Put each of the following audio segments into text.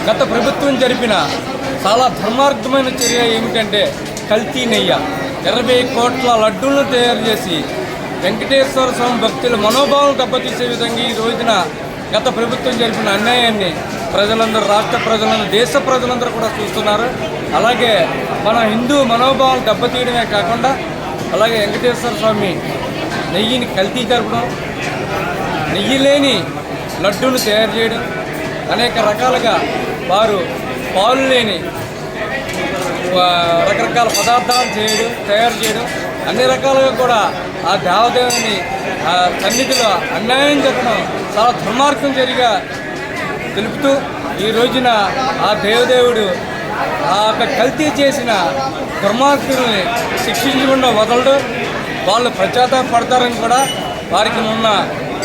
గత ప్రభుత్వం జరిపిన చాలా ధర్మార్థమైన చర్య ఏమిటంటే కల్తీ నెయ్యి 20 కోట్ల లడ్డూలను తయారు చేసి వెంకటేశ్వర స్వామి భక్తుల మనోభావం దెబ్బతీసే విధంగా ఈ రోజున గత ప్రభుత్వం జరిపిన అన్యాయాన్ని ప్రజలందరూ, రాష్ట్ర ప్రజలందరూ, దేశ ప్రజలందరూ కూడా చూస్తున్నారు. అలాగే మన హిందూ మనోభావం దెబ్బతీయడమే కాకుండా అలాగే వెంకటేశ్వర స్వామి నెయ్యిని కల్తీ జరపడం, నెయ్యి లేని లడ్డూను తయారు చేయడం, అనేక రకాలుగా వారు పాలు లేని రకరకాల పదార్థాలు తయారు చేయడం, అన్ని రకాలుగా కూడా ఆ దేవదేవుని సన్నిధిలో అన్యాయం జరగడం చాలా దుర్మార్గం జరిగా తెలుపుతూ ఈ రోజున ఆ దేవదేవుడు ఆ కల్తీ చేసిన దుర్మార్గుల్ని శిక్షించకుండా వదలడు. వాళ్ళు పశ్చాత్తాపడతారని కూడా వారికి ఉన్న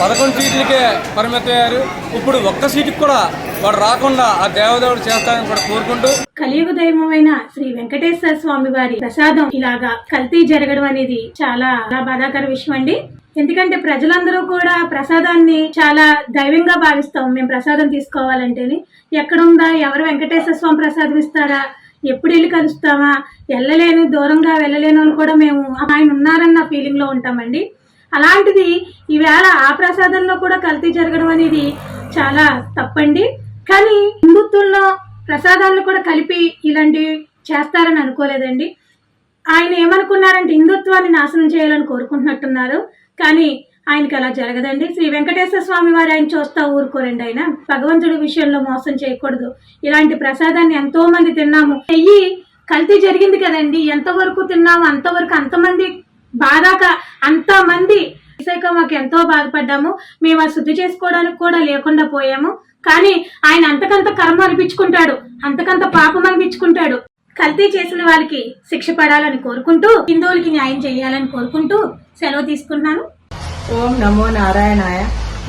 11 సీట్లకే పరిమితమయ్యారు. ఇప్పుడు ఒక్క సీటుకు కూడా వాడు రాకుండా ఆ దేవదేవుడు చేస్తారని కూడా కోరుకుంటూ, కలియుగ దైవమైన శ్రీ వెంకటేశ్వర స్వామి వారి ప్రసాదం ఇలాగా కల్తీ జరగడం అనేది చాలా బాధాకర విషయం అండి. ఎందుకంటే ప్రజలందరూ కూడా ప్రసాదాన్ని చాలా దైవంగా భావిస్తాం. మేము ప్రసాదం తీసుకోవాలంటేనే ఎక్కడుందా, ఎవరు వెంకటేశ్వర స్వామి ప్రసాదం ఇస్తారా, ఎప్పుడు వెళ్ళి కలుస్తామా, వెళ్ళలేను, దూరంగా వెళ్ళలేను అని కూడా మేము ఆయన ఉన్నారన్న ఫీలింగ్ లో ఉంటామండి. అలాంటిది ఈవేళ ఆ ప్రసాదంలో కూడా కల్తీ జరగడం అనేది చాలా తప్పండి. కానీ హిందుత్వంలో ప్రసాదాలను కూడా కలిపి ఇలాంటివి చేస్తారని అనుకోలేదండి. ఆయన ఏమనుకున్నారంటే హిందుత్వాన్ని నాశనం చేయాలని కోరుకుంటున్నట్టున్నారు. కానీ ఆయనకి అలా జరగదండి. శ్రీ వెంకటేశ్వర స్వామి వారు ఆయన చూస్తా ఊరుకోరండి. ఆయన భగవంతుడి విషయంలో మోసం చేయకూడదు. ఇలాంటి ప్రసాదాన్ని ఎంతో మంది తిన్నాము. నెయ్యి కల్తీ జరిగింది కదండి, ఎంతవరకు తిన్నాము అంతవరకు అంతమంది బాధాక అంతమంది మాకు ఎంతో బాధపడ్డాము. మేము ఆ శుద్ధి చేసుకోవడానికి కూడా లేకుండా పోయాము. కానీ ఆయన అంతకంత కర్మ అనిపించుకుంటాడు, అంతకంత పాపం అనిపించుకుంటాడు. కల్తీ చేసిన వాళ్ళకి శిక్ష పడాలని కోరుకుంటూ, హిందువులకి న్యాయం చేయాలని కోరుకుంటూ సెలవు తీసుకున్నాను. ఓం నమో నారాయణాయ.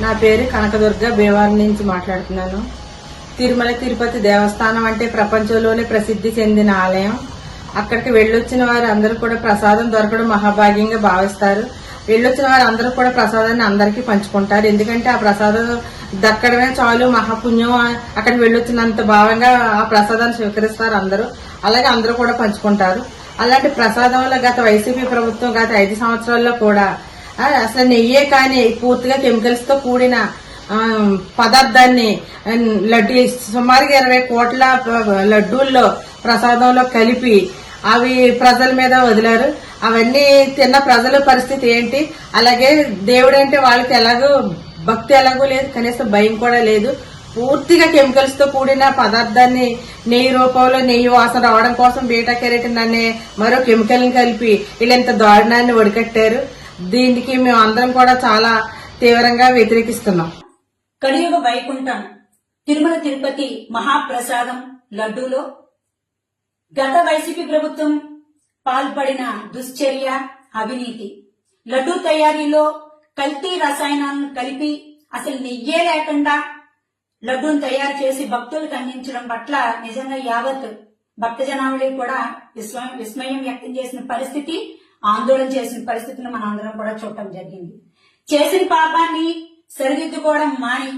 నా పేరు కనకదుర్గ, భీమవరం నుంచి మాట్లాడుతున్నాను. తిరుమల తిరుపతి దేవస్థానం అంటే ప్రపంచంలోనే ప్రసిద్ధి చెందిన ఆలయం. అక్కడికి వెళ్ళొచ్చిన వారు అందరూ కూడా ప్రసాదం దొరకడం మహాభాగ్యంగా భావిస్తారు. వెళ్ళొచ్చిన వారు అందరూ కూడా ప్రసాదాన్ని అందరికీ పంచుకుంటారు. ఎందుకంటే ఆ ప్రసాదం దక్కడమే చాలు మహాపుణ్యం. అక్కడికి వెళ్ళొచ్చినంత భావంగా ఆ ప్రసాదాన్ని స్వీకరిస్తారు అందరూ. అలాగే అందరూ కూడా పంచుకుంటారు. అలాంటి ప్రసాదంలో గత వైసీపీ ప్రభుత్వం గత 5 సంవత్సరాల్లో కూడా అసలు నెయ్యే కానీ పూర్తిగా కెమికల్స్ తో కూడిన పదార్థాన్ని లడ్డు సుమారుగా 20 కోట్ల లడ్డూల్లో ప్రసాదంలో కలిపి అవి ప్రజల మీద వదిలారు. అవన్నీ తిన్న ప్రజల పరిస్థితి ఏంటి? అలాగే దేవుడు అంటే వాళ్ళకి ఎలాగో భక్తి ఎలాగో లేదు, కనీసం భయం కూడా లేదు. పూర్తిగా కెమికల్స్ తో కూడిన పదార్థాన్ని నెయ్యి రూపంలో నెయ్యి వాసన రావడం కోసం బీటా కెరటిన్ అనే మరో కెమికల్ ని కలిపి వీళ్ళంత దారుణాన్ని ఒడికట్టారు. దీనికి మేము అందరం కూడా చాలా తీవ్రంగా వ్యతిరేకిస్తున్నాం. కలియుగ వైకుంఠం తిరుమల తిరుపతి మహాప్రసాదం లడ్డూలో గత వైసీపీ ప్రభుత్వం పాల్పడిన దుశ్చర్య, అవినీతి, లడ్డూ తయారీలో కల్తీ రసాయనాలను కలిపి అసలు నెయ్యే లేకుండా లడ్డూను తయారు చేసి భక్తులకు అందించడం పట్ల నిజంగా యావత్ భక్త జనావళి కూడా విస్మయం వ్యక్తం చేసిన పరిస్థితి, ఆందోళన చేసిన పరిస్థితిని మనం అందరం కూడా చూడటం జరిగింది. చేసిన పాపాన్ని సరిదిద్దుకోవడం మాని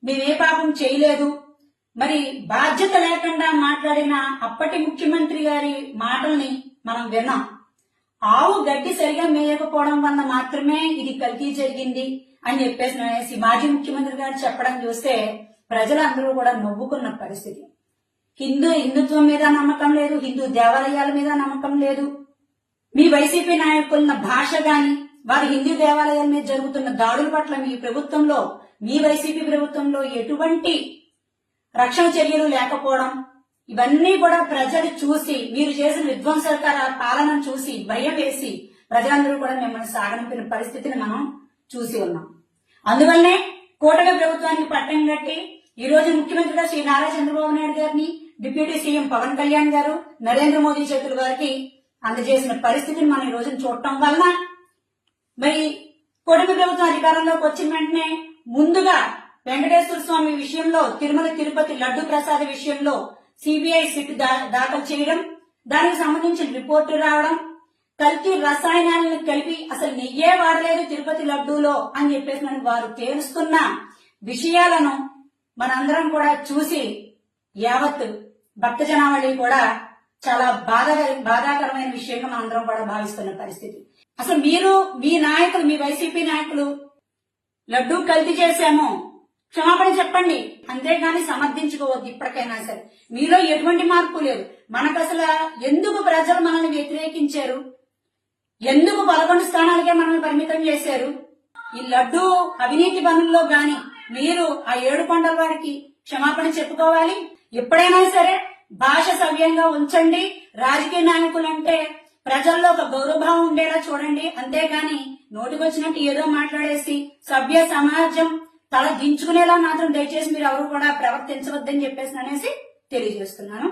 మేమే పాపం చేయలేదు, మరి బాధ్యత లేకుండా మాట్లాడిన అప్పటి ముఖ్యమంత్రి గారి మాటల్ని మనం విన్నాం. ఆవు గడ్డి సరిగా మేయకపోవడం వల్ల మాత్రమే ఇది కల్తీ జరిగింది అని చెప్పేసి మాజీ ముఖ్యమంత్రి గారు చెప్పడం చూస్తే ప్రజలందరూ కూడా నవ్వుకున్న పరిస్థితి. హిందుత్వం మీద నమ్మకం లేదు, హిందూ దేవాలయాల మీద నమ్మకం లేదు. మీ వైసీపీ నాయకుల భాష గాని, వారి హిందూ దేవాలయాల మీద జరుగుతున్న దాడుల పట్ల మీ వైసీపీ ప్రభుత్వంలో ఎటువంటి రక్షణ చర్యలు లేకపోవడం, ఇవన్నీ కూడా ప్రజలు చూసి, మీరు చేసిన విధ్వంసకర పాలనను చూసి భయం వేసి ప్రజలందరూ కూడా మిమ్మల్ని సాగనంపిన పరిస్థితిని మనం చూసి ఉన్నాం. అందువల్లనే కూటమి ప్రభుత్వానికి పట్టం కట్టి ఈ రోజు ముఖ్యమంత్రిగా శ్రీ నారా చంద్రబాబు నాయుడు గారిని, డిప్యూటీ సీఎం పవన్ కళ్యాణ్ గారు, నరేంద్ర మోదీ చేతుల వారికి అందజేసిన పరిస్థితిని మనం ఈ రోజున చూడటం వలన మరి కూటమి ప్రభుత్వం అధికారంలోకి వచ్చిన వెంటనే ముందుగా వెంకటేశ్వర స్వామి విషయంలో, తిరుమల తిరుపతి లడ్డు ప్రసాద విషయంలో సిబిఐ సిట్ దాఖలు చేయడం, దానికి సంబంధించిన రిపోర్టు రావడం, కల్తీ రసాయనాలను కలిపి అసలు నెయ్యే వాడలేదు తిరుపతి లడ్డూలో అని చెప్పేసి వారు తేలుస్తున్న విషయాలను మనందరం కూడా చూసి యావత్ భక్త జనావళి కూడా చాలా బాధాకరమైన విషయంగా మనందరం కూడా భావిస్తున్న పరిస్థితి. అసలు మీరు మీ నాయకులు, మీ వైసీపీ నాయకులు లడ్డూ కల్తీ చేశాము క్షమాపణ చెప్పండి, అంతేగాని సమర్థించుకోవద్దు. ఇప్పటికైనా సరే మీలో ఎటువంటి మార్పు లేదు. మనకు అసలు ఎందుకు ప్రజలు మనల్ని వ్యతిరేకించారు, ఎందుకు 11 స్థానాలకే మనల్ని పరిమితం చేశారు? ఈ లడ్డూ అవినీతి పనుల్లో గాని మీరు ఆ 7 కొండల వారికి క్షమాపణ చెప్పుకోవాలి. ఎప్పుడైనా సరే భాష సవ్యంగా ఉంచండి. రాజకీయ నాయకులంటే ప్రజల్లో ఒక గౌరవభావం ఉండేలా చూడండి, అంతేగాని నోటికొచ్చినట్టు ఏదో మాట్లాడేసి సభ్య సమాజం తల దించుకునేలా మాత్రం దయచేసి మీరు ఎవరు కూడా ప్రవర్తించవద్దని చెప్పేసి అనేసి తెలియజేస్తున్నాను.